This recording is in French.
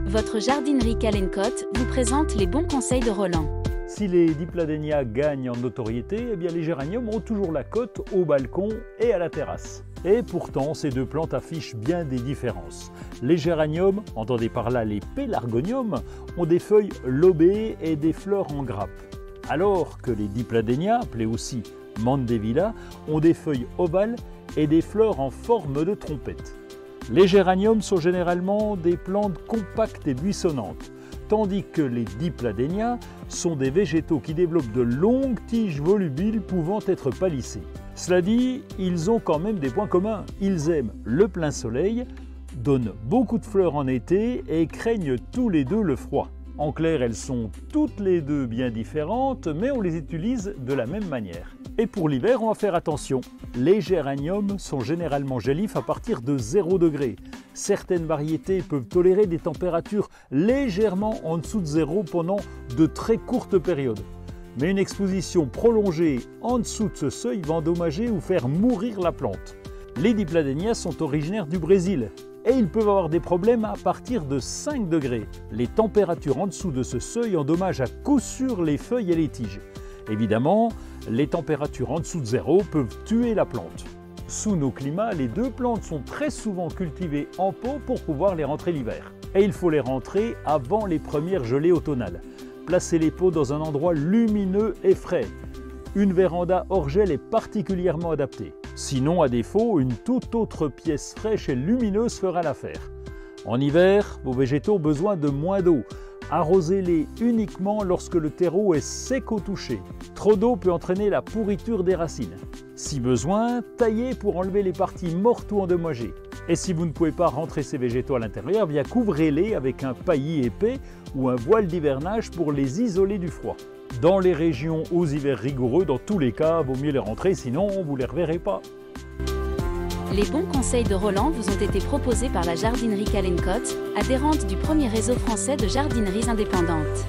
Votre jardinerie Calencotte vous présente les bons conseils de Roland. Si les dipladénias gagnent en notoriété, eh bien les géraniums ont toujours la cote au balcon et à la terrasse. Et pourtant, ces deux plantes affichent bien des différences. Les géraniums, entendez par là les pélargoniums, ont des feuilles lobées et des fleurs en grappe. Alors que les dipladénias, appelées aussi mandevilla, ont des feuilles ovales et des fleurs en forme de trompette. Les géraniums sont généralement des plantes compactes et buissonnantes, tandis que les dipladénias sont des végétaux qui développent de longues tiges volubiles pouvant être palissées. Cela dit, ils ont quand même des points communs. Ils aiment le plein soleil, donnent beaucoup de fleurs en été et craignent tous les deux le froid. En clair, elles sont toutes les deux bien différentes, mais on les utilise de la même manière. Et pour l'hiver, on va faire attention. Les géraniums sont généralement gélifs à partir de 0 degré. Certaines variétés peuvent tolérer des températures légèrement en dessous de 0 pendant de très courtes périodes. Mais une exposition prolongée en dessous de ce seuil va endommager ou faire mourir la plante. Les dipladénias sont originaires du Brésil et ils peuvent avoir des problèmes à partir de 5 degrés. Les températures en dessous de ce seuil endommagent à coup sûr les feuilles et les tiges. Évidemment, les températures en dessous de 0 peuvent tuer la plante. Sous nos climats, les deux plantes sont très souvent cultivées en pot pour pouvoir les rentrer l'hiver. Et il faut les rentrer avant les premières gelées automnales. Placez les pots dans un endroit lumineux et frais. Une véranda hors gel est particulièrement adaptée. Sinon, à défaut, une toute autre pièce fraîche et lumineuse fera l'affaire. En hiver, vos végétaux ont besoin de moins d'eau. Arrosez-les uniquement lorsque le terreau est sec au toucher. Trop d'eau peut entraîner la pourriture des racines. Si besoin, taillez pour enlever les parties mortes ou endommagées. Et si vous ne pouvez pas rentrer ces végétaux à l'intérieur, bien couvrez-les avec un paillis épais ou un voile d'hivernage pour les isoler du froid. Dans les régions aux hivers rigoureux, dans tous les cas, vaut mieux les rentrer, sinon vous ne les reverrez pas. Les bons conseils de Roland vous ont été proposés par la jardinerie Calencotte, adhérente du premier réseau français de jardineries indépendantes.